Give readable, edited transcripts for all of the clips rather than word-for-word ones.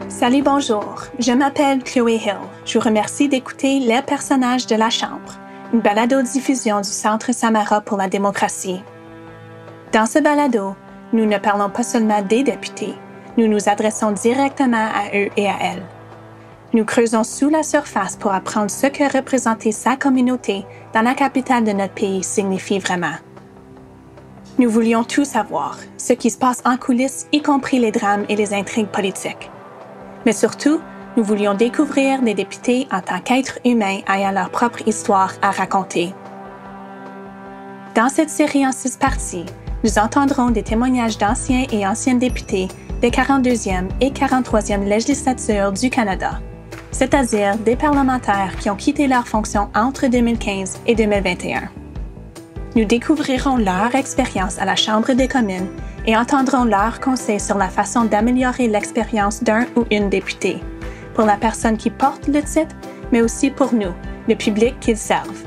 Salut, bonjour. Je m'appelle Chloé Hill. Je vous remercie d'écouter Les personnages de la Chambre, une balado-diffusion du Centre Samara pour la démocratie. Dans ce balado, nous ne parlons pas seulement des députés, nous nous adressons directement à eux et à elles. Nous creusons sous la surface pour apprendre ce que représenter sa communauté dans la capitale de notre pays signifie vraiment. Nous voulions tout savoir, ce qui se passe en coulisses, y compris les drames et les intrigues politiques. Mais surtout, nous voulions découvrir des députés en tant qu'êtres humains ayant leur propre histoire à raconter. Dans cette série en 6 parties, nous entendrons des témoignages d'anciens et anciennes députés des 42e et 43e législatures du Canada, c'est-à-dire des parlementaires qui ont quitté leur fonction entre 2015 et 2021. Nous découvrirons leur expérience à la Chambre des communes et entendrons leurs conseils sur la façon d'améliorer l'expérience d'un ou une députée, pour la personne qui porte le titre, mais aussi pour nous, le public qu'ils servent.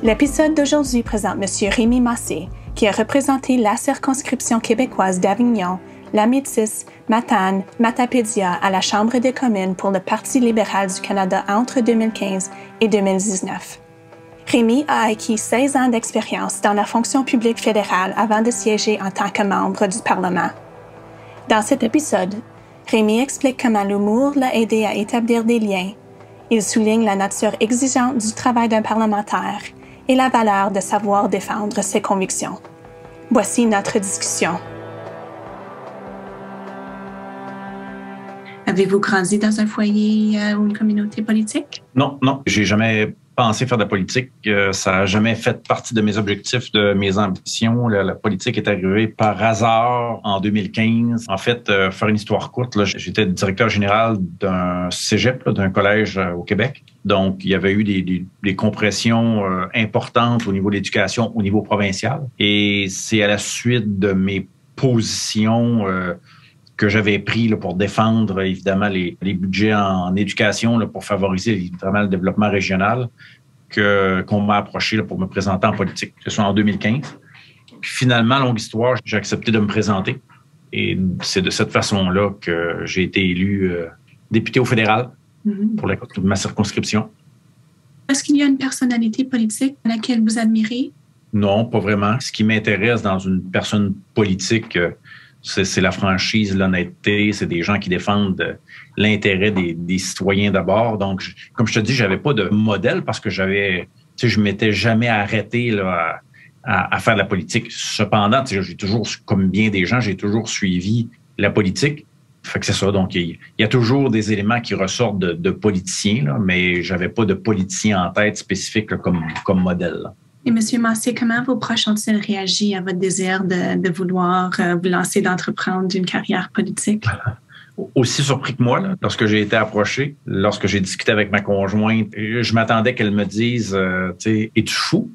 L'épisode d'aujourd'hui présente M. Rémi Massé, qui a représenté la circonscription québécoise d'Avignon, la Métis, Matane, Matapédia à la Chambre des communes pour le Parti libéral du Canada entre 2015 et 2019. Rémi a acquis 16 ans d'expérience dans la fonction publique fédérale avant de siéger en tant que membre du Parlement. Dans cet épisode, Rémi explique comment l'humour l'a aidé à établir des liens. Il souligne la nature exigeante du travail d'un parlementaire et la valeur de savoir défendre ses convictions. Voici notre discussion. Avez-vous grandi dans un foyer ou une communauté politique? Non, j'ai jamais pensé faire de la politique. Ça n'a jamais fait partie de mes objectifs, de mes ambitions. La politique est arrivée par hasard en 2015. En fait, faire une histoire courte, là, j'étais directeur général d'un cégep, là, d'un collège au Québec. Donc, il y avait eu des compressions importantes au niveau de l'éducation, au niveau provincial. Et c'est à la suite de mes positions que j'avais pris là, pour défendre évidemment les budgets en éducation là, pour favoriser évidemment le développement régional qu'on m'a approché là, pour me présenter en politique. Ce soit en 2015. Puis finalement, longue histoire, j'ai accepté de me présenter. Et c'est de cette façon-là que j'ai été élu député au fédéral pour ma circonscription. Est-ce qu'il y a une personnalité politique à laquelle vous admirez? Non, pas vraiment. Ce qui m'intéresse dans une personne politique, c'est la franchise, l'honnêteté, c'est des gens qui défendent l'intérêt des citoyens d'abord. Donc, comme je te dis, j'avais pas de modèle parce que je m'étais jamais arrêté là, à faire de la politique. Cependant, j'ai toujours, comme bien des gens, j'ai toujours suivi la politique. Fait que c'est ça. Donc, il y a toujours des éléments qui ressortent de politiciens, là, mais j'avais pas de politicien en tête spécifique là, comme modèle. Là. Et M. Massé, comment vos proches ont-ils réagi à votre désir de vouloir vous lancer, d'entreprendre une carrière politique? Aussi surpris que moi, là, lorsque j'ai été approché, lorsque j'ai discuté avec ma conjointe, je m'attendais qu'elle me dise, es-tu fou?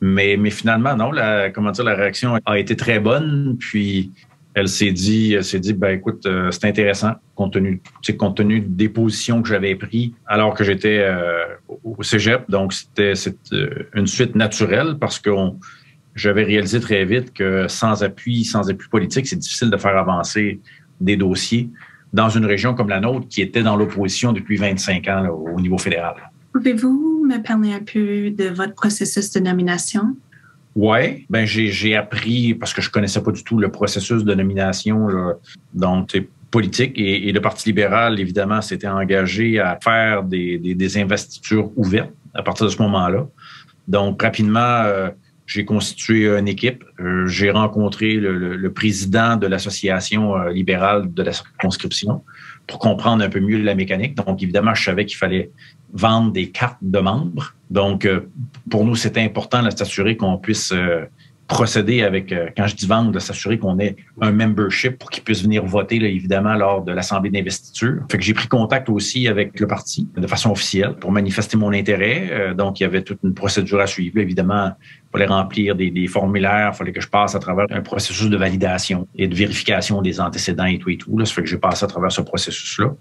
Mais finalement, non, la réaction a été très bonne. Puis elle s'est dit, ben écoute, c'est intéressant, compte tenu des positions que j'avais prises alors que j'étais au cégep. Donc, c'est une suite naturelle parce que j'avais réalisé très vite que sans appui politique, c'est difficile de faire avancer des dossiers dans une région comme la nôtre qui était dans l'opposition depuis 25 ans là, au niveau fédéral. Pouvez-vous me parler un peu de votre processus de nomination? Oui, ben j'ai appris, parce que je connaissais pas du tout le processus de nomination, là, donc politique, et le Parti libéral, évidemment, s'était engagé à faire des investitures ouvertes à partir de ce moment-là. Donc, rapidement, j'ai constitué une équipe. J'ai rencontré le président de l'association libérale de la circonscription pour comprendre un peu mieux la mécanique. Donc, évidemment, je savais qu'il fallait vendre des cartes de membres. Donc, pour nous, c'était important de s'assurer qu'on puisse procéder avec, quand je dis vendre, de s'assurer qu'on ait un membership pour qu'ils puissent venir voter, là, évidemment, lors de l'Assemblée d'investiture. Fait que j'ai pris contact aussi avec le parti de façon officielle pour manifester mon intérêt. Donc, il y avait toute une procédure à suivre. Évidemment, il fallait remplir des formulaires, il fallait que je passe à travers un processus de validation et de vérification des antécédents et tout. Là. Ça fait que j'ai passé à travers ce processus-là.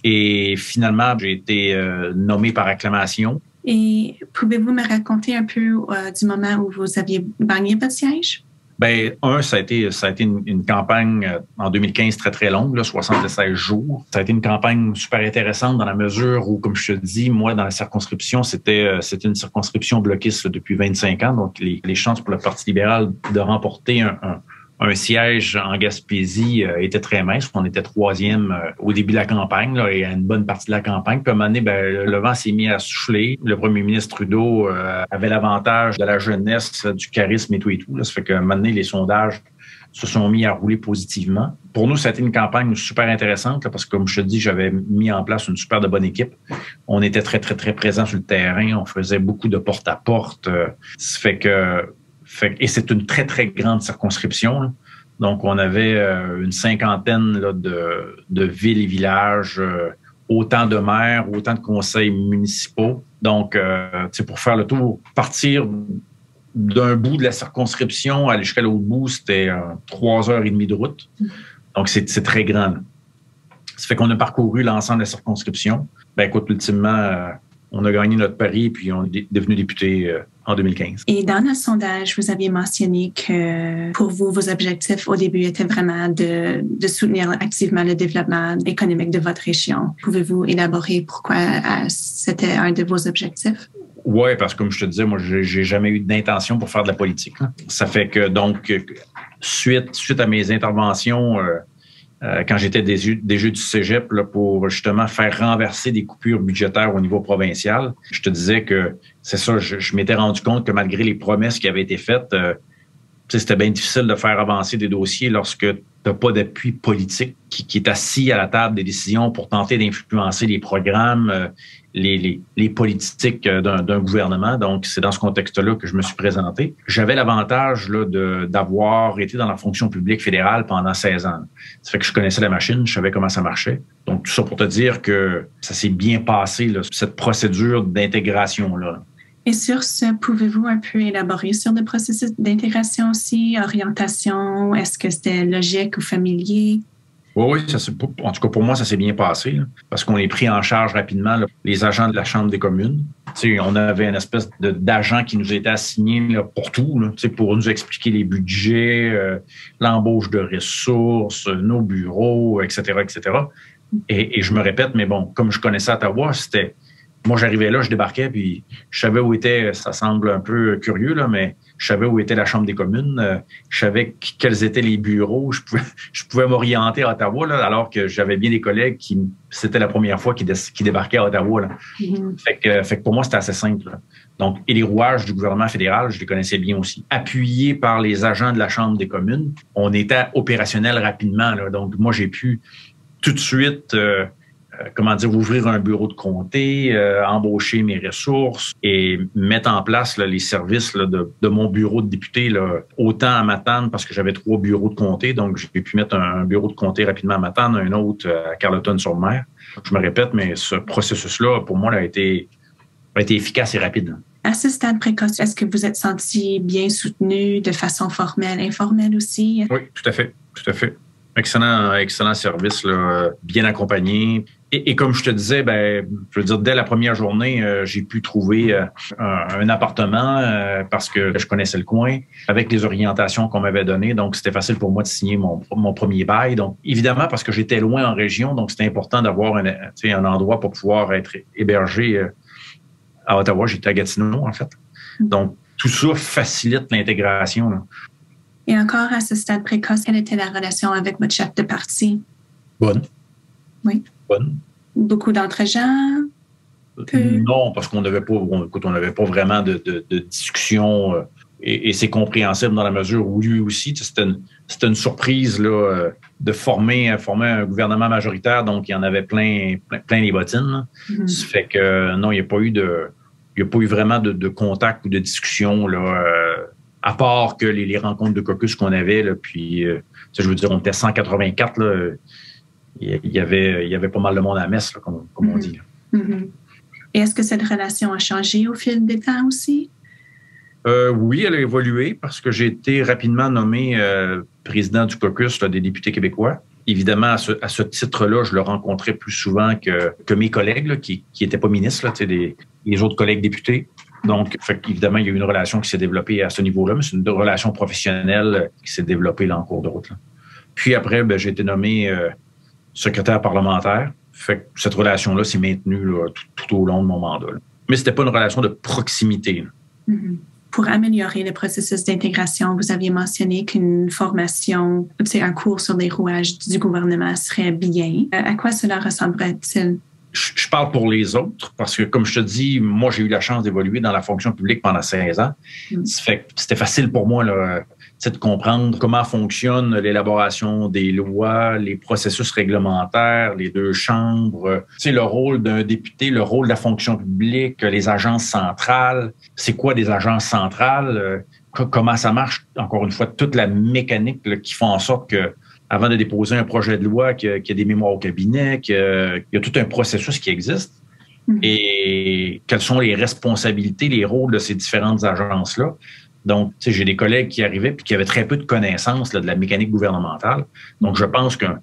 Et finalement, j'ai été nommé par acclamation. Et pouvez-vous me raconter un peu du moment où vous aviez gagné votre siège? Ben, ça a été une campagne en 2015 très, très longue, là, 76 jours. Ça a été une campagne super intéressante dans la mesure où, comme je te dis, moi, dans la circonscription, c'était une circonscription bloquiste là, depuis 25 ans. Donc, les chances pour le Parti libéral de remporter un siège en Gaspésie était très mince. On était troisième au début de la campagne là, et à une bonne partie de la campagne. Puis à un moment donné, le vent s'est mis à souffler. Le premier ministre Trudeau avait l'avantage de la jeunesse, du charisme et tout et tout. Là. Ça fait qu'à un moment donné, les sondages se sont mis à rouler positivement. Pour nous, ça a été une campagne super intéressante là, parce que, comme je te dis, j'avais mis en place une super de bonne équipe. On était très, très, très présents sur le terrain. On faisait beaucoup de porte-à-porte. Ça fait que et c'est une très, très grande circonscription. Là. Donc, on avait une cinquantaine là, de villes et villages, autant de maires, autant de conseils municipaux. Donc, pour faire le tour, partir d'un bout de la circonscription, aller jusqu'à l'autre bout, c'était 3h30 de route. Donc, c'est très grand. Là. Ça fait qu'on a parcouru l'ensemble de la circonscription. Ben, écoute, ultimement, on a gagné notre pari et puis on est devenu député en 2015. Et dans le sondage, vous aviez mentionné que pour vous, vos objectifs au début étaient vraiment de soutenir activement le développement économique de votre région. Pouvez-vous élaborer pourquoi c'était un de vos objectifs? Oui, parce que comme je te disais, moi, j'ai jamais eu d'intention pour faire de la politique. Là. Ça fait que donc, suite à mes interventions, quand j'étais des jeux du cégep là, pour justement faire renverser des coupures budgétaires au niveau provincial, je te disais que c'est ça, je m'étais rendu compte que malgré les promesses qui avaient été faites, c'était bien difficile de faire avancer des dossiers lorsque tu n'as pas d'appui politique qui est assis à la table des décisions pour tenter d'influencer les programmes, les politiques d'un gouvernement. Donc, c'est dans ce contexte-là que je me suis présenté. J'avais l'avantage là, d'avoir été dans la fonction publique fédérale pendant 16 ans. Ça fait que je connaissais la machine, je savais comment ça marchait. Donc, tout ça pour te dire que ça s'est bien passé, là, cette procédure d'intégration-là. Et sur ce, pouvez-vous un peu élaborer sur le processus d'intégration aussi, orientation? Est-ce que c'était logique ou familier? Oui, en tout cas, pour moi, ça s'est bien passé, là, parce qu'on est pris en charge rapidement, là, les agents de la Chambre des communes. T'sais, on avait une espèce d'agent qui nous était assigné là, pour tout, là, pour nous expliquer les budgets, l'embauche de ressources, nos bureaux, etc., etc. Et je me répète, mais bon, comme je connaissais Ottawa, c'était... Moi, j'arrivais là, je débarquais, puis je savais où était, ça semble un peu curieux, là, mais je savais où était la Chambre des communes, je savais quels étaient les bureaux, je pouvais m'orienter à Ottawa, là, alors que j'avais bien des collègues qui, c'était la première fois qu'ils débarquaient à Ottawa. Là. Mm-hmm. Fait que pour moi, c'était assez simple. Là. Donc, et les rouages du gouvernement fédéral, je les connaissais bien aussi. Appuyés par les agents de la Chambre des communes, on était opérationnel rapidement. Là. Donc, moi, j'ai pu tout de suite... ouvrir un bureau de comté, embaucher mes ressources et mettre en place là, les services là, de mon bureau de député, là, autant à Matane, parce que j'avais 3 bureaux de comté, donc j'ai pu mettre un bureau de comté rapidement à Matane, un autre à Carleton-sur-Mer. Je me répète, mais ce processus-là, pour moi, là, a été efficace et rapide. Là. À ce stade précoce, est-ce que vous êtes senti bien soutenu de façon formelle, informelle aussi? Oui, tout à fait. Excellent service, là, bien accompagné. Et comme je te disais, je veux dire, dès la première journée, j'ai pu trouver un appartement parce que je connaissais le coin avec les orientations qu'on m'avait données. Donc, c'était facile pour moi de signer mon premier bail. Donc, évidemment, parce que j'étais loin en région, donc c'était important d'avoir un endroit pour pouvoir être hébergé à Ottawa. J'étais à Gatineau, en fait. Donc, tout ça facilite l'intégration, là. Et encore à ce stade précoce, quelle était la relation avec votre chef de parti? Bonne. Oui. Bonne. Beaucoup d'entre-gens? Non, parce qu'on n'avait pas vraiment de discussion et c'est compréhensible dans la mesure où lui aussi, c'était une surprise là, de former un gouvernement majoritaire, donc il y en avait plein les bottines. Mm-hmm. Ça fait que non, il n'y a pas eu vraiment de contact ou de discussion là. À part que les rencontres de caucus qu'on avait, là, puis je veux dire, on était 184, là, il y avait pas mal de monde à la messe, là, comme on dit. Là. Mm-hmm. Et est-ce que cette relation a changé au fil des temps aussi? Oui, elle a évolué parce que j'ai été rapidement nommé président du caucus là, des députés québécois. Évidemment, à ce titre-là, je le rencontrais plus souvent que mes collègues là, qui n'étaient pas ministres, là, les autres collègues députés. Donc, évidemment, il y a eu une relation qui s'est développée à ce niveau-là, mais c'est une relation professionnelle qui s'est développée là, en cours de route. Là. Puis après, j'ai été nommé secrétaire parlementaire. Fait que cette relation-là s'est maintenue là, tout au long de mon mandat. Là. Mais c'était pas une relation de proximité. Pour améliorer le processus d'intégration, vous aviez mentionné qu'une formation, un cours sur les rouages du gouvernement serait bien. À quoi cela ressemblerait-il? Je parle pour les autres parce que, comme je te dis, moi, j'ai eu la chance d'évoluer dans la fonction publique pendant 16 ans. Ça fait que c'était facile pour moi là, de comprendre comment fonctionne l'élaboration des lois, les processus réglementaires, les deux chambres, le rôle d'un député, le rôle de la fonction publique, les agences centrales. C'est quoi des agences centrales? Comment ça marche? Encore une fois, toute la mécanique là, qui fait en sorte que avant de déposer un projet de loi, qu'il y a des mémoires au cabinet, qu'il y a tout un processus qui existe. Et quelles sont les responsabilités, les rôles de ces différentes agences-là. Donc, j'ai des collègues qui arrivaient puis qui avaient très peu de connaissances là, de la mécanique gouvernementale. Donc, je pense qu'un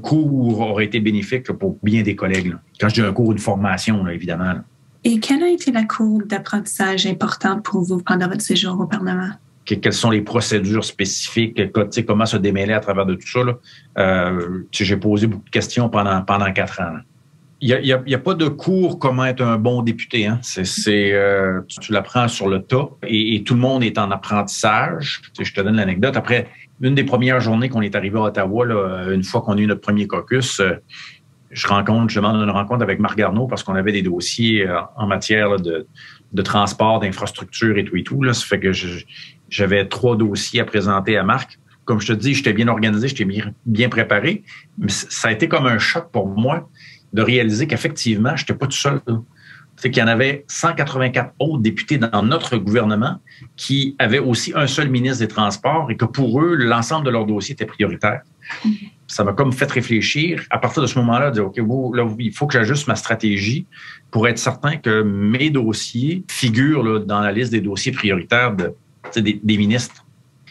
cours aurait été bénéfique là, pour bien des collègues. Là. Quand je dis un cours, une formation, là, évidemment. Là. Et quelle a été la courbe d'apprentissage importante pour vous pendant votre séjour au Parlement? Quelles sont les procédures spécifiques, comment se démêler à travers de tout ça. Là. J'ai posé beaucoup de questions pendant 4 ans. Là. Il y a pas de cours comment être un bon député. Hein. Tu l'apprends sur le tas et tout le monde est en apprentissage. Je te donne l'anecdote. Après, une des premières journées qu'on est arrivé à Ottawa, là, une fois qu'on a eu notre premier caucus, je demande une rencontre avec Marc Garneau parce qu'on avait des dossiers en matière là, de transport, d'infrastructure et tout. Là. Ça fait que j'avais 3 dossiers à présenter à Marc. Comme je te dis, j'étais bien organisé, j'étais bien préparé. Mais ça a été comme un choc pour moi de réaliser qu'effectivement, je n'étais pas tout seul. C'est qu'il y en avait 184 autres députés dans notre gouvernement qui avaient aussi un seul ministre des Transports et que pour eux, l'ensemble de leurs dossiers était prioritaire. Ça m'a comme fait réfléchir. À partir de ce moment-là, dire, OK, là, il faut que j'ajuste ma stratégie pour être certain que mes dossiers figurent là, dans la liste des dossiers prioritaires des ministres.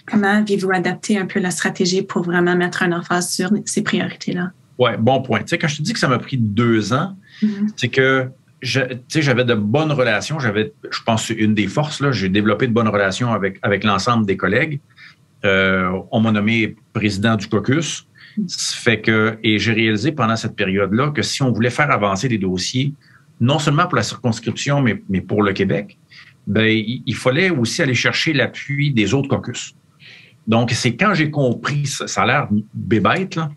Comment avez-vous adapté un peu la stratégie pour vraiment mettre un emphase sur ces priorités-là? Oui, bon point. Tu sais, quand je te dis que ça m'a pris 2 ans, c'est que j'avais de bonnes relations. Je pense, une des forces, là, j'ai développé de bonnes relations avec l'ensemble des collègues. On m'a nommé président du caucus. Et j'ai réalisé pendant cette période-là que si on voulait faire avancer des dossiers, non seulement pour la circonscription, mais pour le Québec, il fallait aussi aller chercher l'appui des autres caucus. Donc, c'est quand j'ai compris, ça a l'air bébête, là,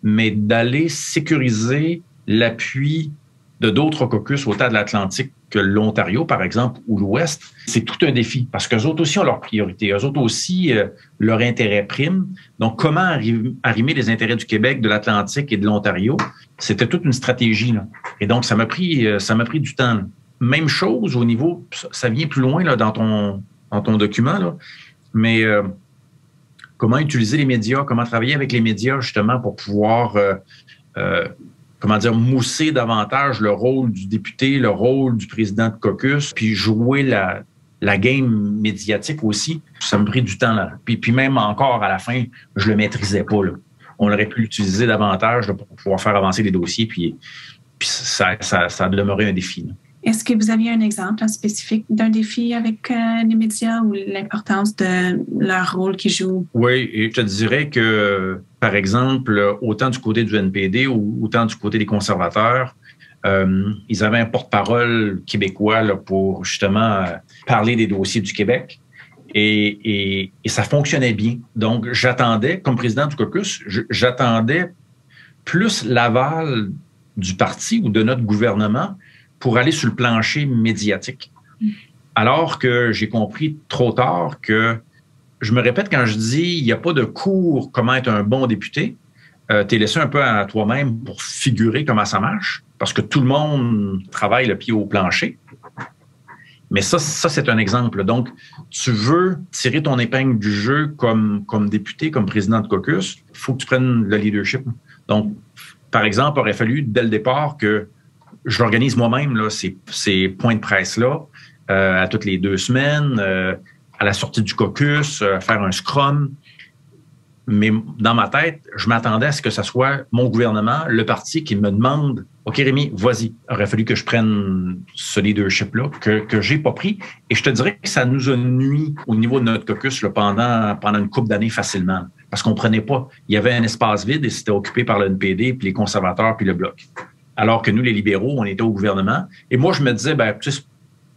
mais d'aller sécuriser l'appui de d'autres caucus, autant de l'Atlantique que l'Ontario, par exemple, ou l'Ouest, c'est tout un défi parce qu'eux autres aussi ont leurs priorités. Eux autres aussi, leur intérêt prime. Donc, comment arrimer les intérêts du Québec, de l'Atlantique et de l'Ontario? C'était toute une stratégie. Là. Et donc, ça m'a pris du temps. Là. Même chose au niveau, ça vient plus loin là, dans ton document, là, mais comment utiliser les médias, comment travailler avec les médias justement pour pouvoir mousser davantage le rôle du député, le rôle du président de caucus, puis jouer la game médiatique aussi. Ça me pris du temps là. Puis même encore à la fin, je le maîtrisais pas. Là. On aurait pu l'utiliser davantage là, pour pouvoir faire avancer les dossiers, puis ça a demeuré un défi. Là. Est-ce que vous aviez un exemple spécifique d'un défi avec les médias ou l'importance de leur rôle qu'ils jouent? Oui, et je te dirais que, par exemple, autant du côté du NPD ou autant du côté des conservateurs, ils avaient un porte-parole québécois là, pour justement parler des dossiers du Québec. Et ça fonctionnait bien. Donc, j'attendais, comme président du caucus, j'attendais plus l'aval du parti ou de notre gouvernement pour aller sur le plancher médiatique. Alors que j'ai compris trop tard que, je me répète quand je dis, il n'y a pas de cours comment être un bon député. Tu es laissé un peu à toi-même pour figurer comment ça marche, parce que tout le monde travaille le pied au plancher. Mais ça c'est un exemple. Donc, tu veux tirer ton épingle du jeu comme député, comme président de caucus, il faut que tu prennes le leadership. Donc, par exemple, il aurait fallu, dès le départ, que j'organise moi-même là, ces points de presse-là à toutes les 2 semaines, à la sortie du caucus, faire un scrum. Mais dans ma tête, je m'attendais à ce que ce soit mon gouvernement, le parti qui me demande « OK, Rémi, vas-y. Il aurait fallu que je prenne ce leadership-là, que j'ai pas pris. Et je te dirais que ça nous a nui au niveau de notre caucus là, pendant une couple d'années facilement. Parce qu'on prenait pas. Il y avait un espace vide et c'était occupé par le NPD, puis les conservateurs, puis le Bloc. Alors que nous, les libéraux, on était au gouvernement. Et moi, je me disais, ben, tu sais,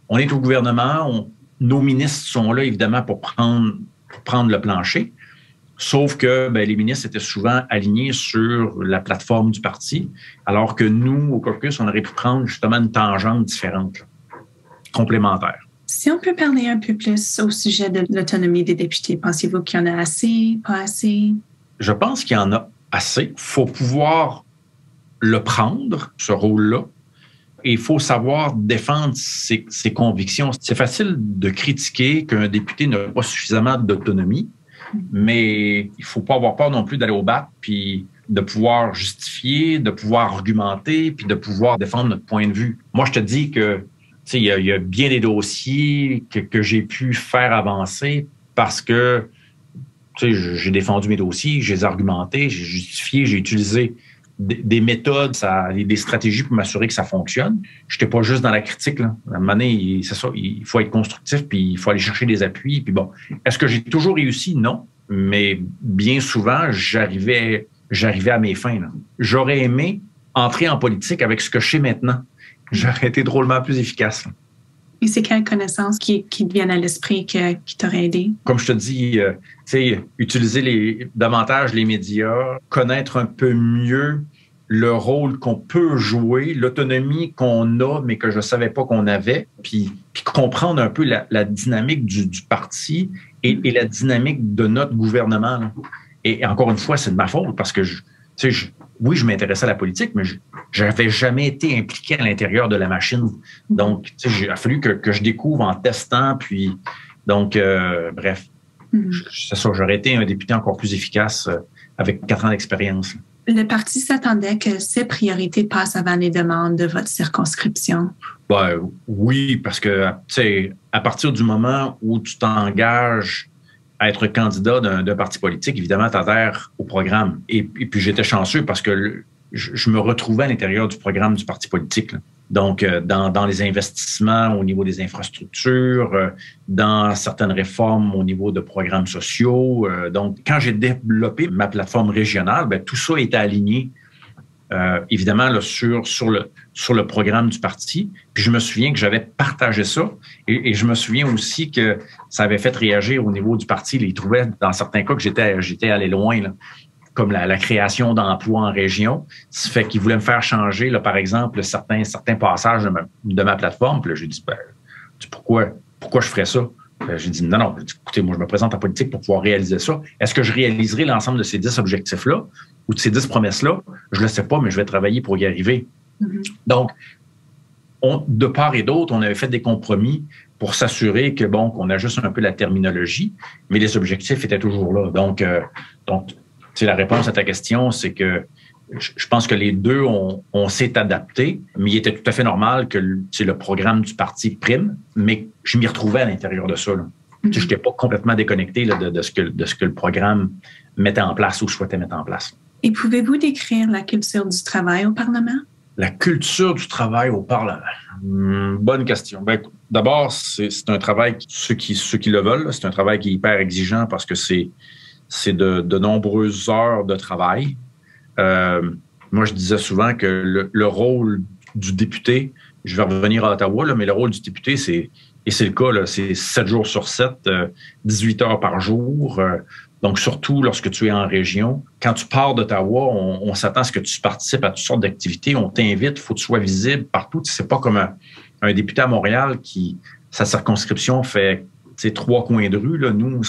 on est au gouvernement, nos ministres sont là, évidemment, pour prendre le plancher. Sauf que ben, les ministres étaient souvent alignés sur la plateforme du parti, alors que nous, au caucus, on aurait pu prendre justement une tangente différente, là, complémentaire. Si on peut parler un peu plus au sujet de l'autonomie des députés, pensez-vous qu'il y en a assez, pas assez? Je pense qu'il y en a assez. Il faut pouvoir le prendre, ce rôle-là, et il faut savoir défendre ses convictions. C'est facile de critiquer qu'un député n'a pas suffisamment d'autonomie, mais il ne faut pas avoir peur non plus d'aller au bat, puis de pouvoir justifier, de pouvoir argumenter, puis de pouvoir défendre notre point de vue. Moi, je te dis que il y a bien des dossiers que j'ai pu faire avancer parce que j'ai défendu mes dossiers, j'ai argumenté, j'ai justifié, j'ai utilisé des méthodes, des stratégies pour m'assurer que ça fonctionne. Je n'étais pas juste dans la critique. Là. À un moment donné, c'est ça, il faut être constructif, puis il faut aller chercher des appuis. Puis bon, est-ce que j'ai toujours réussi? Non. Mais bien souvent, j'arrivais à mes fins. Là. J'aurais aimé entrer en politique avec ce que je sais maintenant. J'aurais été drôlement plus efficace. Là. Et c'est quelles connaissances qui te viennent à l'esprit qui t'auraient aidé? Comme je te dis, utiliser davantage les médias, connaître un peu mieux le rôle qu'on peut jouer, l'autonomie qu'on a, mais que je ne savais pas qu'on avait, puis comprendre un peu la dynamique du parti et la dynamique de notre gouvernement. Là. Et encore une fois, c'est de ma faute parce que oui, je m'intéressais à la politique, mais je n'avais jamais été impliqué à l'intérieur de la machine. Donc, il a fallu que je découvre en testant. Puis, donc, bref, c'est ça, j'aurais été un député encore plus efficace avec 4 ans d'expérience. Le parti s'attendait que ses priorités passent avant les demandes de votre circonscription. Ben, oui, parce que, à partir du moment où tu t'engages à être candidat d'un parti politique, évidemment, tu adhères au programme. Et puis, j'étais chanceux parce que je me retrouvais à l'intérieur du programme du parti politique. Là. Donc, dans les investissements au niveau des infrastructures, dans certaines réformes au niveau de programmes sociaux. Donc, quand j'ai développé ma plateforme régionale, ben, tout ça était aligné, évidemment, là, sur le programme du parti. Puis je me souviens que j'avais partagé ça et je me souviens aussi que ça avait fait réagir au niveau du parti. Ils trouvaient, dans certains cas, que j'étais allé loin, là, comme la création d'emplois en région. Ça fait qu'ils voulaient me faire changer, là, par exemple, certains passages de ma plateforme. Puis là, j'ai dit, pourquoi je ferais ça? J'ai dit, non, écoutez, moi, je me présente en politique pour pouvoir réaliser ça. Est-ce que je réaliserai l'ensemble de ces 10 objectifs-là ou de ces 10 promesses-là? Je ne le sais pas, mais je vais travailler pour y arriver. Mm-hmm. Donc, de part et d'autre, on avait fait des compromis pour s'assurer que, qu'on ajuste un peu la terminologie, mais les objectifs étaient toujours là. Donc, la réponse à ta question, c'est que je pense que les deux, on s'est adapté, mais il était tout à fait normal que le programme du parti prime, mais je m'y retrouvais à l'intérieur de ça. Mm-hmm. Je n'étais pas complètement déconnecté là, de ce que le programme mettait en place ou souhaitait mettre en place. Et pouvez-vous décrire la culture du travail au Parlement? La culture du travail au Parlement. Bonne question. D'abord, c'est un travail, ceux qui le veulent, c'est un travail qui est hyper exigeant parce que c'est de nombreuses heures de travail. Moi, je disais souvent que le rôle du député, je vais revenir à Ottawa, là, mais le rôle du député, et c'est le cas, là, c'est 7 jours sur 7, 18 heures par jour. Donc, surtout lorsque tu es en région. Quand tu pars d'Ottawa, on s'attend à ce que tu participes à toutes sortes d'activités. On t'invite, il faut que tu sois visible partout. C'est pas comme un député à Montréal sa circonscription fait 3 coins de rue. Là. Nous,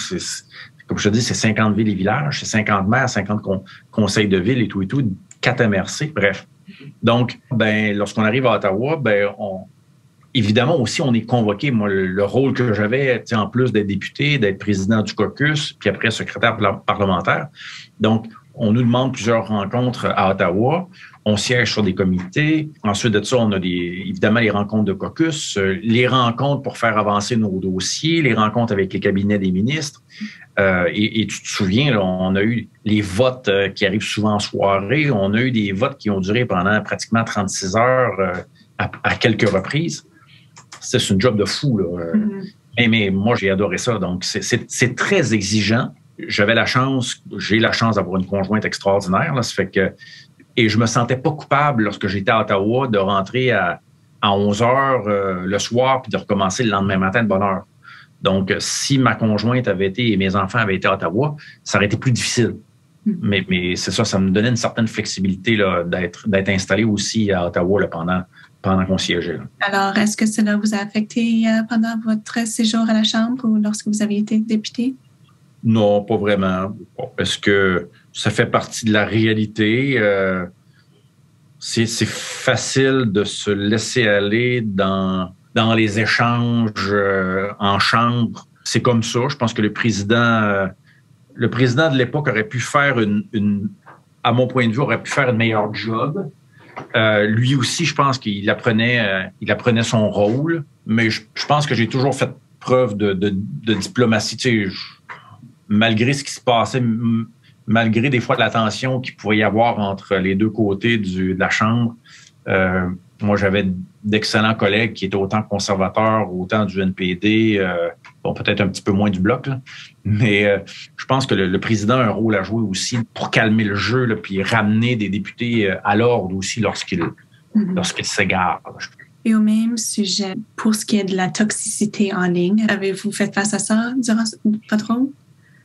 comme je te dis, c'est 50 villes et villages, c'est 50 maires, 50 conseils de ville et tout, 4 MRC, bref. Donc, lorsqu'on arrive à Ottawa, évidemment aussi, on est convoqué. Moi, le rôle que j'avais, en plus d'être député, d'être président du caucus, puis après secrétaire parlementaire. Donc, On nous demande plusieurs rencontres à Ottawa. On siège sur des comités. Ensuite de ça, on a évidemment les rencontres de caucus, les rencontres pour faire avancer nos dossiers, les rencontres avec les cabinets des ministres. Et tu te souviens, là, on a eu les votes qui arrivent souvent en soirée. On a eu des votes qui ont duré pendant pratiquement 36 heures à quelques reprises. C'est une job de fou, là. Mais moi, j'ai adoré ça. Donc, c'est très exigeant. J'ai la chance d'avoir une conjointe extraordinaire. Là, ça fait que, et je me sentais pas coupable lorsque j'étais à Ottawa de rentrer à 11 heures le soir puis de recommencer le lendemain matin de bonne heure. Donc, si ma conjointe avait été et mes enfants avaient été à Ottawa, ça aurait été plus difficile. Mais c'est ça me donnait une certaine flexibilité là, d'être installé aussi à Ottawa là, pendant qu'on siégeait. Là. Alors, est-ce que cela vous a affecté pendant votre séjour à la Chambre ou lorsque vous aviez été député? Non, pas vraiment. Parce que ça fait partie de la réalité. C'est facile de se laisser aller dans les échanges en chambre. C'est comme ça. Je pense que le président de l'époque aurait pu faire à mon point de vue, aurait pu faire une meilleure job. Lui aussi, je pense qu'il apprenait son rôle. Mais je pense que j'ai toujours fait preuve de diplomatie. Tu sais, malgré ce qui se passait, malgré des fois la tension qu'il pouvait y avoir entre les deux côtés de la Chambre, moi, j'avais d'excellents collègues qui étaient autant conservateurs, autant du NPD, peut-être un petit peu moins du Bloc, là. Mais je pense que le président a un rôle à jouer aussi pour calmer le jeu, là, puis ramener des députés à l'ordre aussi lorsqu'ils s'égarent. Et au même sujet, pour ce qui est de la toxicité en ligne, avez-vous fait face à ça durant votre rôle?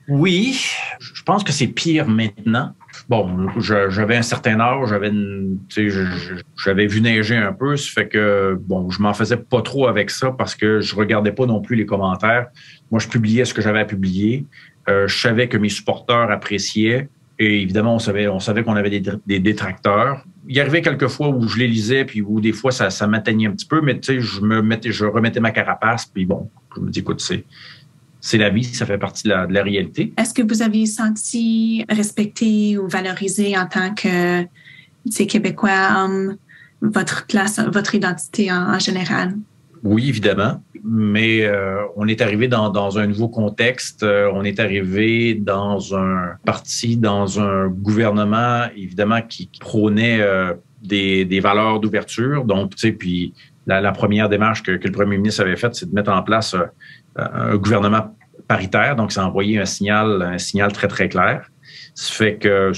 Oui, je pense que c'est pire maintenant. Bon, j'avais un certain âge, j'avais vu neiger un peu, ça fait que, bon, je m'en faisais pas trop avec ça parce que je regardais pas non plus les commentaires. Moi, je publiais ce que j'avais à publier. Je savais que mes supporters appréciaient et évidemment, on savait qu'on avait des détracteurs. Il arrivait quelques fois où je les lisais puis où des fois, ça m'atteignait un petit peu, mais tu sais, je remettais ma carapace puis bon, je me dis, écoute, c'est la vie, ça fait partie de la réalité. Est-ce que vous avez senti respecté ou valorisé en tant que Québécois, votre place, votre identité en général? Oui, évidemment, mais on est arrivé dans un nouveau contexte. On est arrivé dans un parti, dans un gouvernement, évidemment, qui prônait des valeurs d'ouverture. Donc, tu sais, puis la première démarche que le premier ministre avait faite, c'est de mettre en place un gouvernement paritaire. Donc, ça a envoyé un signal très, très clair. Ça fait que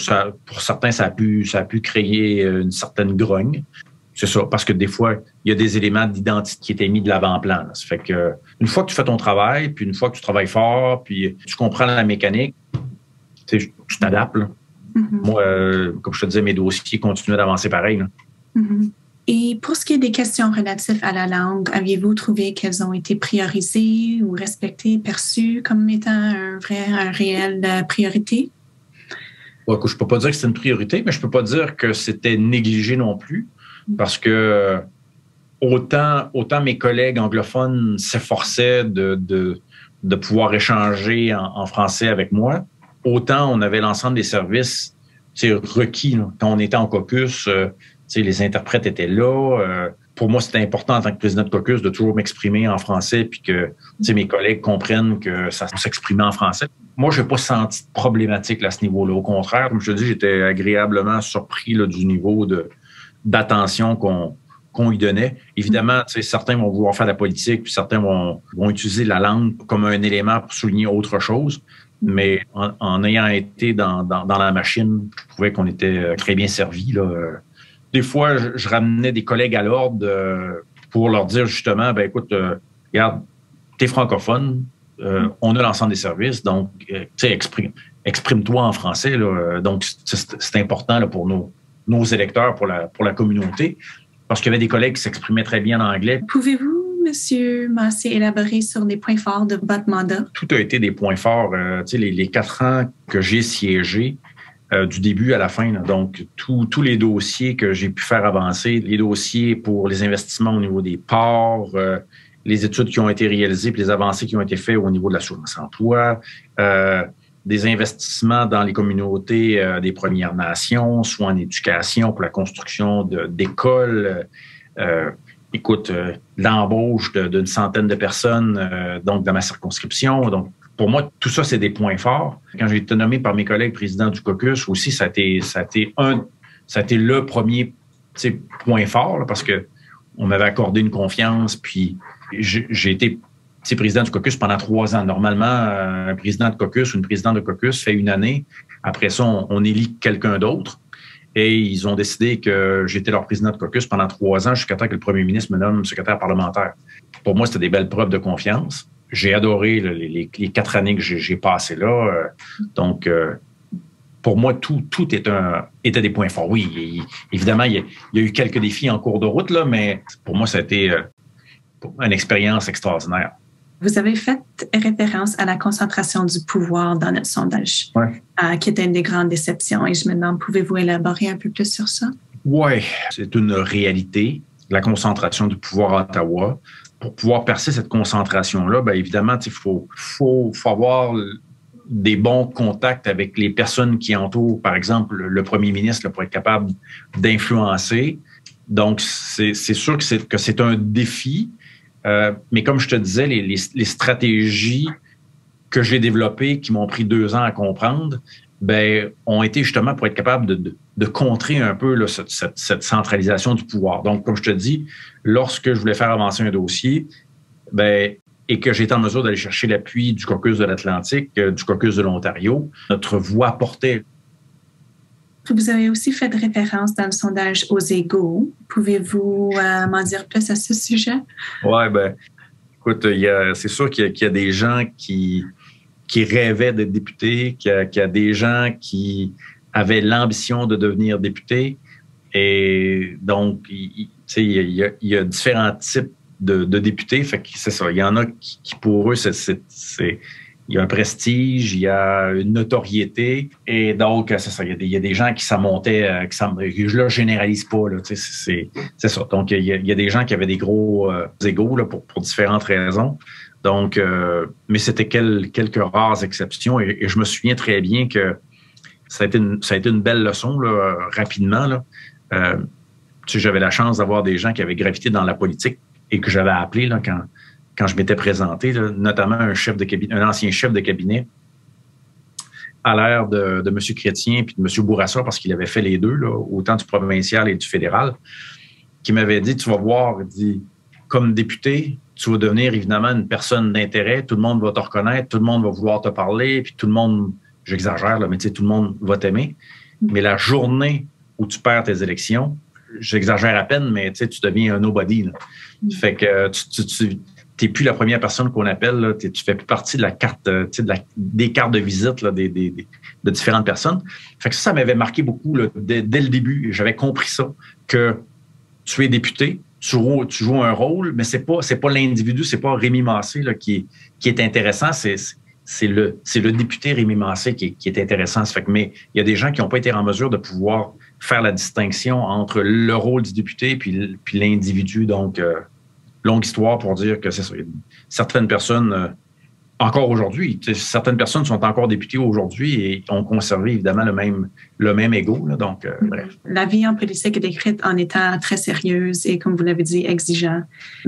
pour certains, ça a pu créer une certaine grogne. C'est ça, parce que des fois, il y a des éléments d'identité qui étaient mis de l'avant-plan. Ça fait que une fois que tu fais ton travail, puis une fois que tu travailles fort, puis tu comprends la mécanique, tu t'adaptes. Moi, comme je te disais, mes dossiers continuaient d'avancer pareil. Là. Et pour ce qui est des questions relatives à la langue, aviez-vous trouvé qu'elles ont été priorisées ou respectées, perçues comme étant un réel priorité? Ouais, je ne peux pas dire que c'est une priorité, mais je ne peux pas dire que c'était négligé non plus, parce que autant mes collègues anglophones s'efforçaient de pouvoir échanger en français avec moi, autant on avait l'ensemble des services requis. Là. Quand on était en caucus, les interprètes étaient là. Pour moi, c'était important en tant que président de caucus de toujours m'exprimer en français puis que mes collègues comprennent que ça s'exprimait en français. Moi, je n'ai pas senti de problématique à ce niveau-là. Au contraire, comme je te dis, j'étais agréablement surpris là, du niveau d'attention qu'on y donnait. Évidemment, certains vont vouloir faire de la politique puis certains vont utiliser la langue comme un élément pour souligner autre chose. Mais en ayant été dans la machine, je trouvais qu'on était très bien servi, là. Des fois, je ramenais des collègues à l'ordre pour leur dire justement, ben écoute, regarde, t'es francophone, on a l'ensemble des services, donc exprime-toi en français. Là, donc, c'est important là, pour nos électeurs, pour la communauté, parce qu'il y avait des collègues qui s'exprimaient très bien en anglais. Pouvez-vous, M. Massé, élaborer sur les points forts de votre mandat? Tout a été des points forts. Les 4 ans que j'ai siégé, du début à la fin. Là. Donc, tous les dossiers que j'ai pu faire avancer, les dossiers pour les investissements au niveau des ports, les études qui ont été réalisées, puis les avancées qui ont été faites au niveau de l'assurance-emploi, des investissements dans les communautés des Premières Nations, soit en éducation pour la construction d'écoles. Écoute, l'embauche d'une centaine de personnes donc dans ma circonscription. Donc, pour moi, tout ça, c'est des points forts. Quand j'ai été nommé par mes collègues président du caucus aussi, ça a été le premier point fort là, parce que on m'avait accordé une confiance. Puis j'ai été président du caucus pendant 3 ans. Normalement, un président de caucus ou une présidente de caucus fait 1 année. Après ça, on élit quelqu'un d'autre. Et ils ont décidé que j'étais leur président de caucus pendant 3 ans jusqu'à temps que le premier ministre me nomme secrétaire parlementaire. Pour moi, c'était des belles preuves de confiance. J'ai adoré les 4 années que j'ai passées là. Donc, pour moi, tout était des points forts. Oui, évidemment, il y a eu quelques défis en cours de route, là, mais pour moi, ça a été une expérience extraordinaire. Vous avez fait référence à la concentration du pouvoir dans notre sondage, qui était une des grandes déceptions. Et je me demande, pouvez-vous élaborer un peu plus sur ça? Oui, c'est une réalité, la concentration du pouvoir à Ottawa. Pour pouvoir percer cette concentration-là, bien évidemment, il faut avoir des bons contacts avec les personnes qui entourent, par exemple, le premier ministre, là, pour être capable d'influencer. Donc, c'est sûr que c'est un défi. Mais comme je te disais, les stratégies que j'ai développées, qui m'ont pris 2 ans à comprendre, ben, ont été justement pour être capable de contrer un peu là, cette centralisation du pouvoir. Donc, comme je te dis, lorsque je voulais faire avancer un dossier, ben, et que j'étais en mesure d'aller chercher l'appui du caucus de l'Atlantique, du caucus de l'Ontario, notre voix portait. Vous avez aussi fait référence dans le sondage aux égaux. Pouvez-vous m'en dire plus à ce sujet? Oui, ben, écoute, c'est sûr qu'il y a des gens qui rêvaient d'être députés, qu'il y a des gens qui avaient l'ambition de devenir députés. Et donc, il y a différents types de députés. Fait que c'est ça. Il y en a qui pour eux, il y a un prestige, il y a une notoriété. Et donc, c'est ça. Il y a des gens qui s'en montaient, je ne généralise pas, là, c'est ça. Donc, il y a des gens qui avaient des gros égos là, pour différentes raisons. Donc, mais c'était quelques rares exceptions. Et je me souviens très bien que ça a été une belle leçon, là, rapidement, là. J'avais la chance d'avoir des gens qui avaient gravité dans la politique et que j'avais appelé là, quand je m'étais présenté, là, notamment un ancien chef de cabinet à l'ère de M. Chrétien puis de M. Bourassa, parce qu'il avait fait les deux, là, autant du provincial et du fédéral, qui m'avait dit, tu vas voir, il dit, comme député, tu vas devenir évidemment une personne d'intérêt, tout le monde va te reconnaître, tout le monde va vouloir te parler, puis tout le monde, j'exagère, là, mais tu sais, tout le monde va t'aimer. Mais la journée où tu perds tes élections, j'exagère à peine, mais tu sais, tu deviens un nobody. Là. Fait que tu n'es plus la première personne qu'on appelle, là, tu fais plus partie de la carte, des cartes de visite là, de différentes personnes. Fait que ça m'avait marqué beaucoup là, dès le début. J'avais compris ça, que tu es député, tu joues un rôle, mais c'est pas l'individu, c'est pas Rémi Massé là, qui est intéressant, c'est le député Rémi Massé qui est intéressant. Ça fait que, mais il y a des gens qui n'ont pas été en mesure de pouvoir faire la distinction entre le rôle du député puis l'individu. Donc, longue histoire pour dire que c'est ça. Certaines personnes, encore aujourd'hui, certaines personnes sont encore députées aujourd'hui et ont conservé évidemment le même ego. Là, donc, bref. La vie en politique est décrite en étant très sérieuse et, comme vous l'avez dit, exigeant.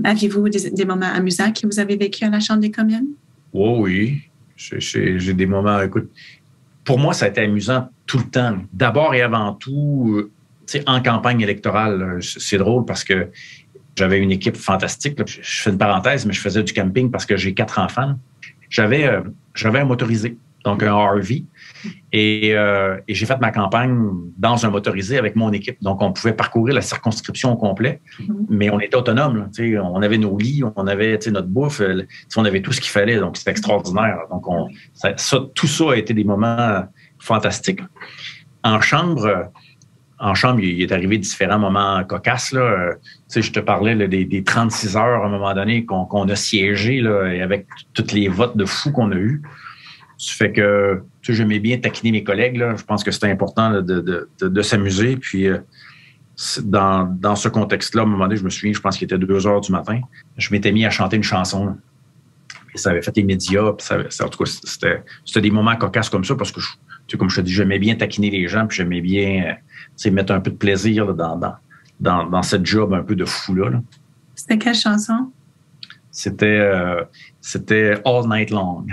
Aviez-vous des moments amusants que vous avez vécu à la Chambre des communes? Oh, oui. J'ai des moments, écoute, pour moi, ça a été amusant tout le temps. D'abord et avant tout, en campagne électorale, c'est drôle parce que j'avais une équipe fantastique. Là. Je fais une parenthèse, mais je faisais du camping parce que j'ai 4 enfants. J'avais un motorisé, donc un RV. Et j'ai fait ma campagne dans un motorisé avec mon équipe. Donc, on pouvait parcourir la circonscription au complet, mais on était autonome. Là, on avait nos lits, on avait notre bouffe, on avait tout ce qu'il fallait. Donc, c'était extraordinaire. Donc, tout ça a été des moments fantastiques. En chambre, il est arrivé différents moments cocasses. Là. Je te parlais là, des 36 heures à un moment donné qu'on a siégé là, avec tous les votes de fous qu'on a eus. Ça fait que j'aimais bien taquiner mes collègues. Là. Je pense que c'était important là, de s'amuser. Puis dans ce contexte-là, à un moment donné, je me souviens, je pense qu'il était 2 heures du matin, je m'étais mis à chanter une chanson. Là. Et ça avait fait les médias. Puis en tout cas, c'était des moments cocasses comme ça parce que, comme je te dis, j'aimais bien taquiner les gens, puis j'aimais bien mettre un peu de plaisir là, dans cette job un peu de fou-là. Là. C'était quelle chanson? C'était All Night Long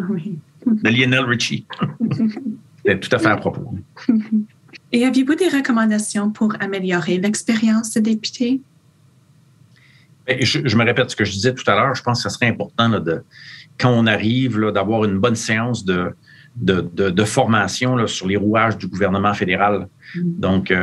Oui. de Lionel Richie. C'était tout à fait à propos. Et aviez-vous des recommandations pour améliorer l'expérience de député? Je me répète ce que je disais tout à l'heure. Je pense que ce serait important là, quand on arrive, là, d'avoir une bonne séance de formation là, sur les rouages du gouvernement fédéral. Donc,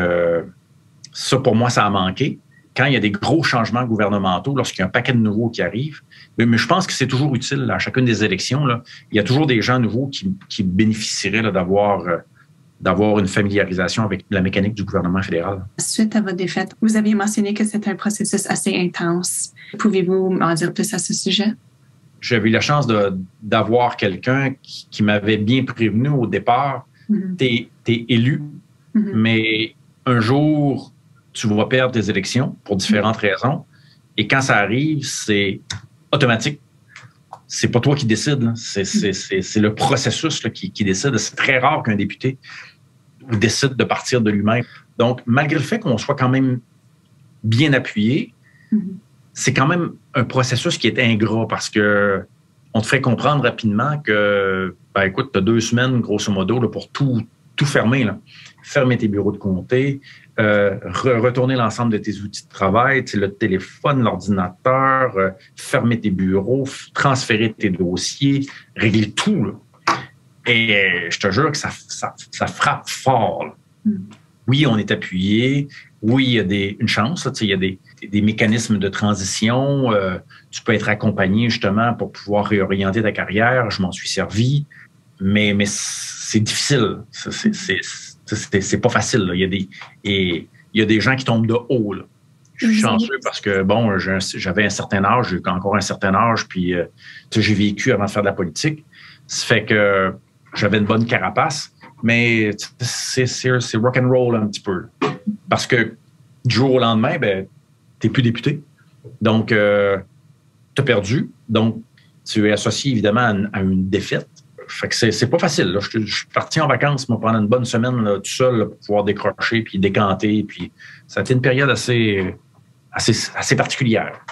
ça, pour moi, ça a manqué. Quand il y a des gros changements gouvernementaux, lorsqu'il y a un paquet de nouveaux qui arrivent, mais je pense que c'est toujours utile là, à chacune des élections. Là, il y a toujours des gens nouveaux qui bénéficieraient là, d'avoir une familiarisation avec la mécanique du gouvernement fédéral. Suite à votre défaite, vous aviez mentionné que c'était un processus assez intense. Pouvez-vous m'en dire plus à ce sujet? J'avais eu la chance d'avoir quelqu'un qui m'avait bien prévenu au départ. T'es élu, mais un jour, tu vas perdre tes élections pour différentes raisons. Et quand ça arrive, c'est automatique. C'est pas toi qui décides. C'est le processus là, qui décide. C'est très rare qu'un député décide de partir de lui-même. Donc, malgré le fait qu'on soit quand même bien appuyé, c'est quand même un processus qui est ingrat parce que on te fait comprendre rapidement que, écoute, tu as 2 semaines, grosso modo, là, pour tout fermer. Là. Fermer tes bureaux de comté, retourner l'ensemble de tes outils de travail, le téléphone, l'ordinateur, fermer tes bureaux, transférer tes dossiers, régler tout. Là. Et je te jure que ça frappe fort. Là. Oui, on est appuyé. Oui, il y a une chance. Là, il y a des mécanismes de transition. Tu peux être accompagné justement pour pouvoir réorienter ta carrière. Je m'en suis servi. Mais c'est difficile. C'est pas facile. Là. Il y a des gens qui tombent de haut. Là. Je suis chanceux parce que, bon, j'avais un certain âge, j'ai encore un certain âge, puis j'ai vécu avant de faire de la politique. Ça fait que j'avais une bonne carapace, mais c'est rock and roll un petit peu. Parce que du jour au lendemain, t'es plus député. Donc, t'as perdu. Donc, tu es associé évidemment à une défaite. Fait que c'est pas facile. Là. Je suis parti en vacances, pendant une bonne semaine là, tout seul là, pour pouvoir décrocher puis décanter. Puis ça a été une période assez particulière.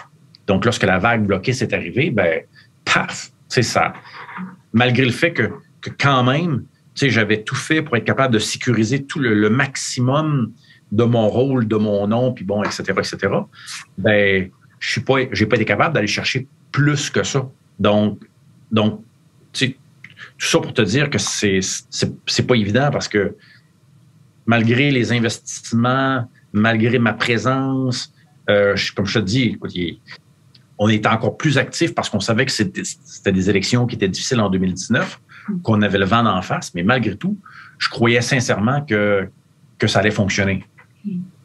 Donc, lorsque la vague bloquée s'est arrivée, paf, c'est ça. Malgré le fait que quand même, j'avais tout fait pour être capable de sécuriser tout le maximum de mon rôle, de mon nom, puis bon, etc., j'ai pas été capable d'aller chercher plus que ça. Donc, tout ça pour te dire que c'est pas évident parce que malgré les investissements, malgré ma présence, comme je te dis, écoute, on était encore plus actifs parce qu'on savait que c'était des élections qui étaient difficiles en 2019, qu'on avait le vent d'en face, mais malgré tout, je croyais sincèrement que ça allait fonctionner.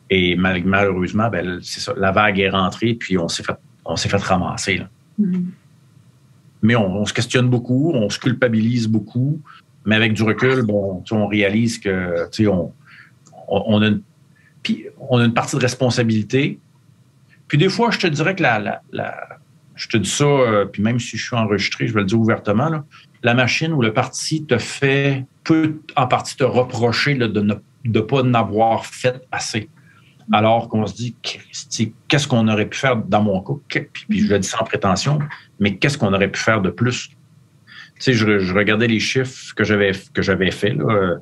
Et malheureusement, c'est ça, la vague est rentrée, puis on s'est fait ramasser. Là. Mais on se questionne beaucoup, on se culpabilise beaucoup, mais avec du recul, on réalise que on a une partie de responsabilité. Puis des fois, je te dirais que je te dis ça, puis même si je suis enregistré, je vais le dire ouvertement, là, la machine ou le parti peut en partie te reprocher là, de ne pas en avoir fait assez. Alors qu'on se dit, qu'est-ce qu'on aurait pu faire dans mon cas? Puis je le dis sans prétention, mais qu'est-ce qu'on aurait pu faire de plus? Je regardais les chiffres que j'avais fait, là,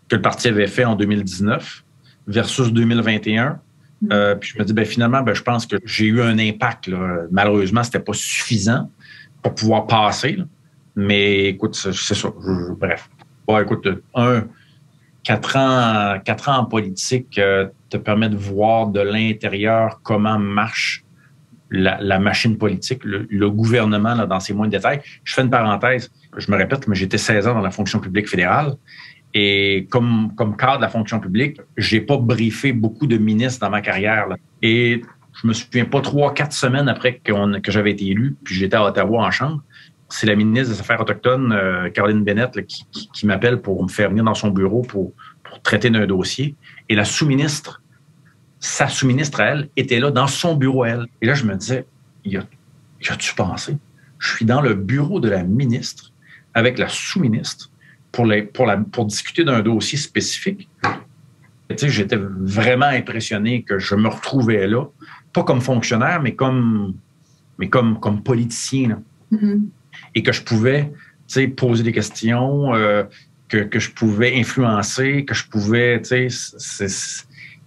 que le parti avait fait en 2019 versus 2021. Puis je me dis, finalement, je pense que j'ai eu un impact. Là. Malheureusement, c'était pas suffisant pour pouvoir passer. Là. Mais écoute, c'est ça. Bref. Écoute, 4 ans en politique te permet de voir de l'intérieur comment marche la machine politique, le gouvernement là, dans ses moindres détails. Je fais une parenthèse. Je me répète, mais j'étais 16 ans dans la fonction publique fédérale. Et comme cadre de la fonction publique, j'ai pas briefé beaucoup de ministres dans ma carrière. Là. Et je me souviens pas 3-4 semaines après que j'avais été élu, puis j'étais à Ottawa en chambre. C'est la ministre des Affaires autochtones, Caroline Bennett, là, qui m'appelle pour me faire venir dans son bureau pour traiter d'un dossier. Et la sous-ministre, sa sous-ministre à elle, était là dans son bureau à elle. Et là, je me disais, y a-tu pensé? je suis dans le bureau de la ministre avec la sous-ministre pour discuter d'un dossier spécifique. Tu sais, j'étais vraiment impressionné que je me retrouvais là, pas comme fonctionnaire, mais comme politicien. Là. Mm-hmm. Et que je pouvais, tu sais, poser des questions, que je pouvais influencer, que je pouvais, tu sais,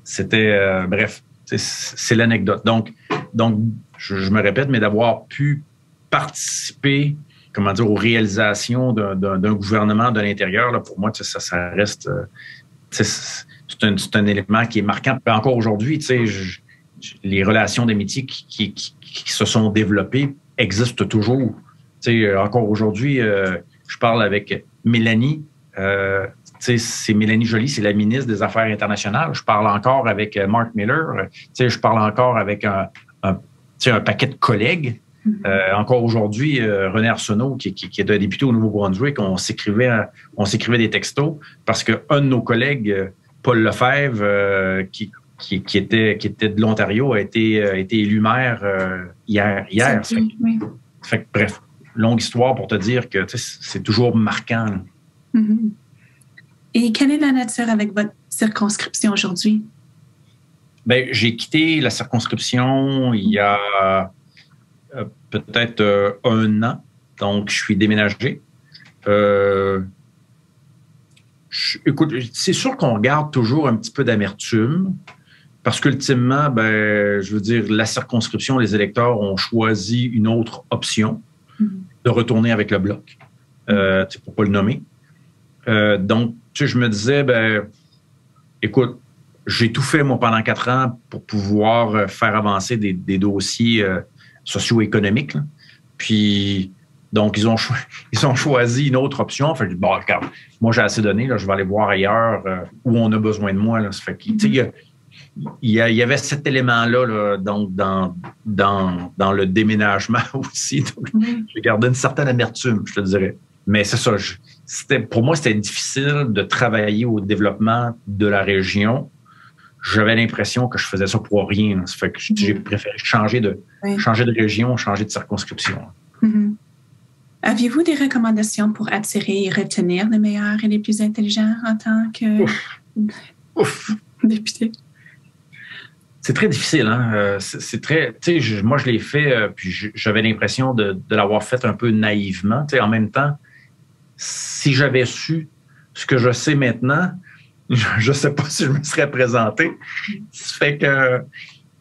c'était, bref, c'est l'anecdote. Donc, je me répète, mais d'avoir pu participer, comment dire, aux réalisations d'un gouvernement de l'intérieur, là, pour moi, ça reste, c'est un élément qui est marquant. Encore aujourd'hui, tu sais, les relations d'amitié qui se sont développées existent toujours. Tu sais, encore aujourd'hui, je parle avec Mélanie. C'est Mélanie Joly, c'est la ministre des Affaires internationales. Je parle encore avec Mark Miller. Je parle encore avec un paquet de collègues. Encore aujourd'hui, René Arsenault, qui est un député au Nouveau-Brunswick, on s'écrivait des textos parce qu'un de nos collègues, Paul Lefebvre, qui était de l'Ontario, a été élu maire hier. Fait que, bref, longue histoire pour te dire que c'est toujours marquant. Là. Mm-hmm. Et quelle est la nature avec votre circonscription aujourd'hui? Bien, j'ai quitté la circonscription il y a peut-être 1 an. Donc, je suis déménagé. Écoute, c'est sûr qu'on garde toujours un petit peu d'amertume parce qu'ultimement, ben, je veux dire, la circonscription, les électeurs ont choisi une autre option de retourner avec le Bloc, pour pas le nommer. Donc, je me disais, ben, écoute, j'ai tout fait, moi, pendant 4 ans pour pouvoir faire avancer des dossiers socio-économiques. Là. Puis, donc, ils ont choisi une autre option. Fait que, bon, regarde, moi, j'ai assez donné, là, je vais aller voir ailleurs où on a besoin de moi. Là. Ça fait que, il y avait cet élément-là, là, donc, dans le déménagement aussi. Donc, j'ai gardé une certaine amertume, je te dirais. Mais c'est ça, pour moi, c'était difficile de travailler au développement de la région. J'avais l'impression que je faisais ça pour rien. Là. Ça fait que j'ai préféré changer de région, changer de circonscription. Mm-hmm. Aviez-vous des recommandations pour attirer et retenir les meilleurs et les plus intelligents en tant que député? C'est très difficile, hein. C'est très, tu sais, moi je l'ai fait, puis j'avais l'impression de l'avoir fait un peu naïvement. Tu sais, en même temps, si j'avais su ce que je sais maintenant, je ne sais pas si je me serais présenté. Ça fait que,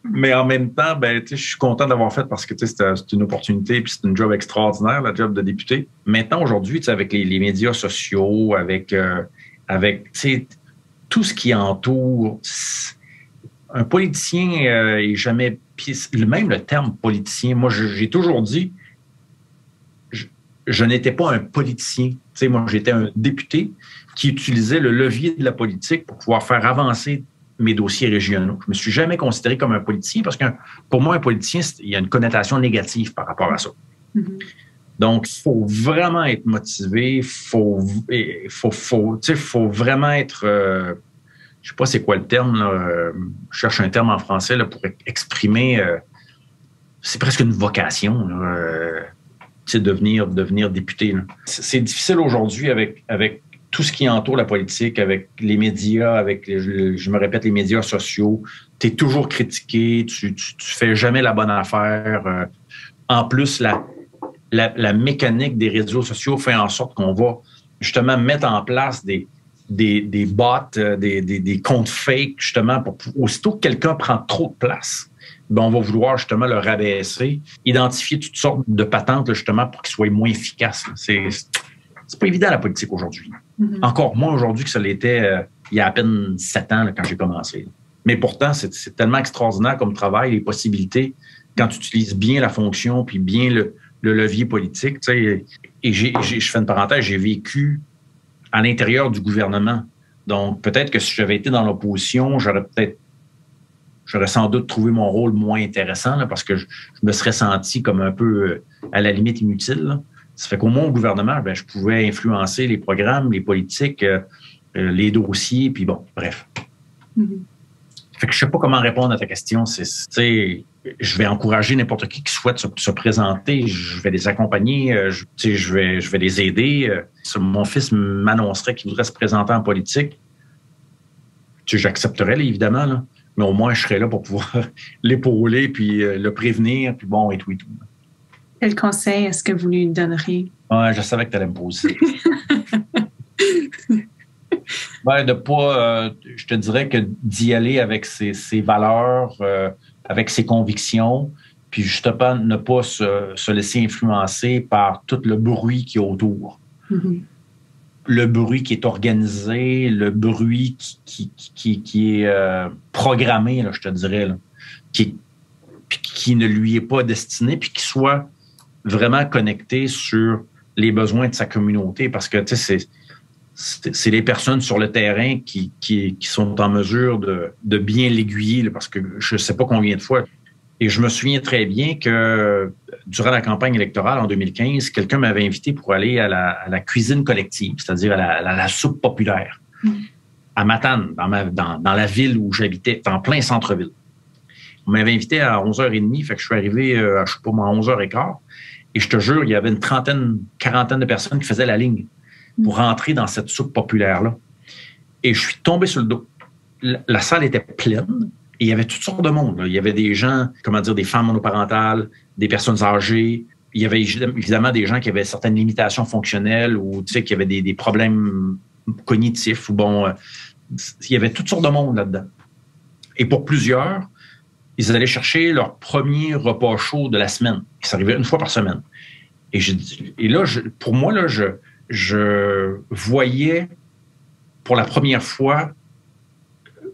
mais en même temps, ben, tu sais, je suis content d'avoir fait parce que tu sais, c'est une opportunité puis c'est une job extraordinaire, la job de député. Maintenant, aujourd'hui, tu sais, avec les médias sociaux, avec tu sais, tout ce qui entoure. Un politicien est jamais... Même le terme politicien, moi, j'ai toujours dit, je n'étais pas un politicien. Tu sais, moi, j'étais un député qui utilisait le levier de la politique pour pouvoir faire avancer mes dossiers régionaux. Je me suis jamais considéré comme un politicien parce que pour moi, un politicien, il y a une connotation négative par rapport à ça. Mm-hmm. Donc, il faut vraiment être motivé, il faut vraiment être... je sais pas c'est quoi le terme, là. Je cherche un terme en français là, pour exprimer. C'est presque une vocation, devenir député. Là. C'est difficile aujourd'hui avec tout ce qui entoure la politique, avec les médias, avec je me répète, les médias sociaux. Tu es toujours critiqué, tu fais jamais la bonne affaire. En plus, la mécanique des réseaux sociaux fait en sorte qu'on va justement mettre en place des bots, des comptes fake, justement, pour aussitôt que quelqu'un prend trop de place, ben on va vouloir justement le rabaisser, identifier toutes sortes de patentes, là, justement, pour qu'il soit moins efficace. C'est pas évident, la politique, aujourd'hui. Mm-hmm. Encore moins aujourd'hui que ça l'était il y a à peine 7 ans, là, quand j'ai commencé. Mais pourtant, c'est tellement extraordinaire comme travail, les possibilités, quand tu utilises bien la fonction puis bien le levier politique. Tu sais, et je fais une parenthèse, j'ai vécu à l'intérieur du gouvernement. Donc, peut-être que si j'avais été dans l'opposition, j'aurais sans doute trouvé mon rôle moins intéressant là, parce que je me serais senti comme un peu à la limite inutile. Là. Ça fait qu'au moins au gouvernement, ben, je pouvais influencer les programmes, les politiques, les dossiers, puis bon, bref. Mm-hmm. Fait que je sais pas comment répondre à ta question. Je vais encourager n'importe qui souhaite se présenter. Je vais les accompagner. Je vais les aider. Si mon fils m'annoncerait qu'il voudrait se présenter en politique, j'accepterais, là, évidemment, là. Mais au moins, je serais là pour pouvoir l'épauler, puis le prévenir, puis bon, et tout. Quel conseil est-ce que vous lui donneriez? Ouais, je savais que tu allais me poser. De pas, je te dirais que d'y aller avec ses valeurs, avec ses convictions, puis justement ne pas se laisser influencer par tout le bruit qui est autour. Mm-hmm. Le bruit qui est organisé, le bruit qui est programmé, là, je te dirais, là, qui ne lui est pas destiné, puis qui soit vraiment connecté sur les besoins de sa communauté, parce que tu sais, c'est les personnes sur le terrain qui sont en mesure de bien l'aiguiller, là, parce que je ne sais pas combien de fois. Et je me souviens très bien que durant la campagne électorale en 2015, quelqu'un m'avait invité pour aller à la cuisine collective, c'est-à-dire à la soupe populaire, à Matane, dans la ville où j'habitais, en plein centre-ville. On m'avait invité à 11h30, fait que je suis arrivé à, je sais pas moi, à 11h15. Et je te jure, il y avait une quarantaine de personnes qui faisaient la ligne pour rentrer dans cette soupe populaire-là. Et je suis tombé sur le dos. La salle était pleine et il y avait toutes sortes de monde, là. Il y avait des gens, des femmes monoparentales, des personnes âgées. Il y avait évidemment des gens qui avaient certaines limitations fonctionnelles ou tu sais, qui avaient des problèmes cognitifs. Ou il y avait toutes sortes de monde là-dedans. Et pour plusieurs, ils allaient chercher leur premier repas chaud de la semaine. Ça arrivait une fois par semaine. Et là, pour moi, là, je voyais pour la première fois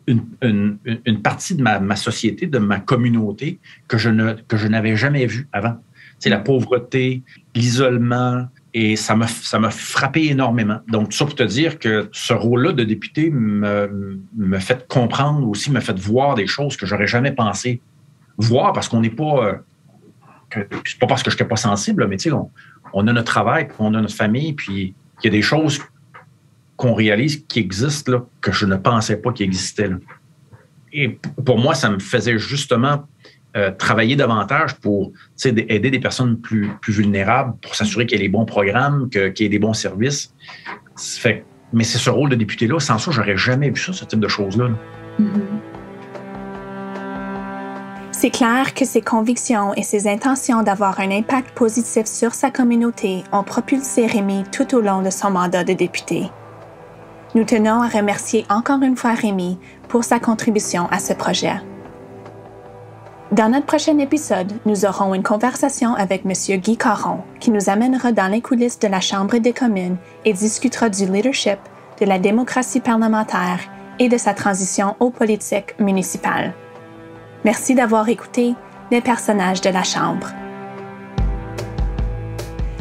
une partie de ma société, de ma communauté que je n'avais jamais vue avant. C'est la pauvreté, l'isolement, et ça m'a frappé énormément. Donc, ça pour te dire que ce rôle-là de député me fait comprendre aussi, me fait voir des choses que j'aurais jamais pensé voir, parce qu'on n'est pas... c'est pas parce que je n'étais pas sensible, mais tu sais, on a notre travail, puis on a notre famille, puis il y a des choses qu'on réalise qui existent là, que je ne pensais pas qu'ils existaient. Là. Et pour moi, ça me faisait justement travailler davantage pour aider des personnes plus vulnérables, pour s'assurer qu'il y ait les bons programmes, qu'il y ait des bons services. Mais c'est ce rôle de député-là. Sans ça, j'aurais jamais vu ça, ce type de choses-là. Mm-hmm. C'est clair que ses convictions et ses intentions d'avoir un impact positif sur sa communauté ont propulsé Rémi tout au long de son mandat de député. Nous tenons à remercier encore une fois Rémi pour sa contribution à ce projet. Dans notre prochain épisode, nous aurons une conversation avec M. Guy Caron qui nous amènera dans les coulisses de la Chambre des communes et discutera du leadership, de la démocratie parlementaire et de sa transition aux politiques municipales. Merci d'avoir écouté Les personnages de la Chambre.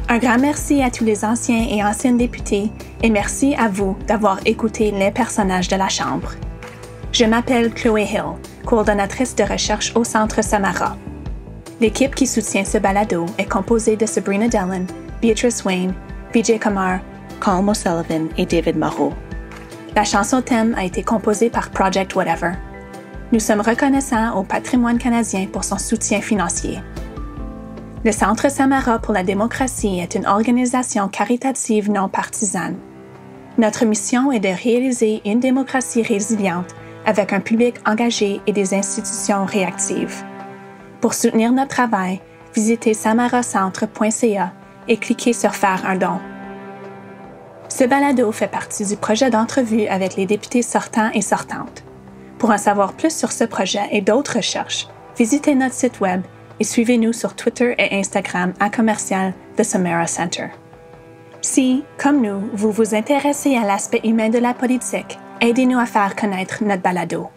Un grand merci à tous les anciens et anciennes députés et merci à vous d'avoir écouté Les personnages de la Chambre. Je m'appelle Chloé Hill, coordonnatrice de recherche au Centre Samara. L'équipe qui soutient ce balado est composée de Sabrina Dellen, Beatrice Wayne, Vijay Kumar, Colm O'Sullivan et David Moreau. La chanson thème a été composée par Project Whatever. Nous sommes reconnaissants au patrimoine canadien pour son soutien financier. Le Centre Samara pour la démocratie est une organisation caritative non partisane. Notre mission est de réaliser une démocratie résiliente avec un public engagé et des institutions réactives. Pour soutenir notre travail, visitez samaracentre.ca et cliquez sur « Faire un don ». Ce balado fait partie du projet d'entrevue avec les députés sortants et sortantes. Pour en savoir plus sur ce projet et d'autres recherches, visitez notre site web et suivez-nous sur Twitter et Instagram @ The Samara Center. Si, comme nous, vous vous intéressez à l'aspect humain de la politique, aidez-nous à faire connaître notre balado.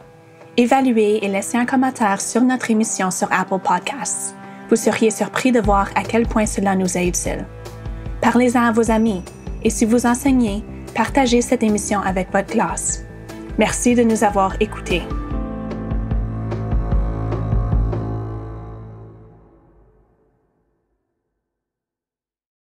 Évaluez et laissez un commentaire sur notre émission sur Apple Podcasts. Vous seriez surpris de voir à quel point cela nous est utile. Parlez-en à vos amis et si vous enseignez, partagez cette émission avec votre classe. Merci de nous avoir écoutés.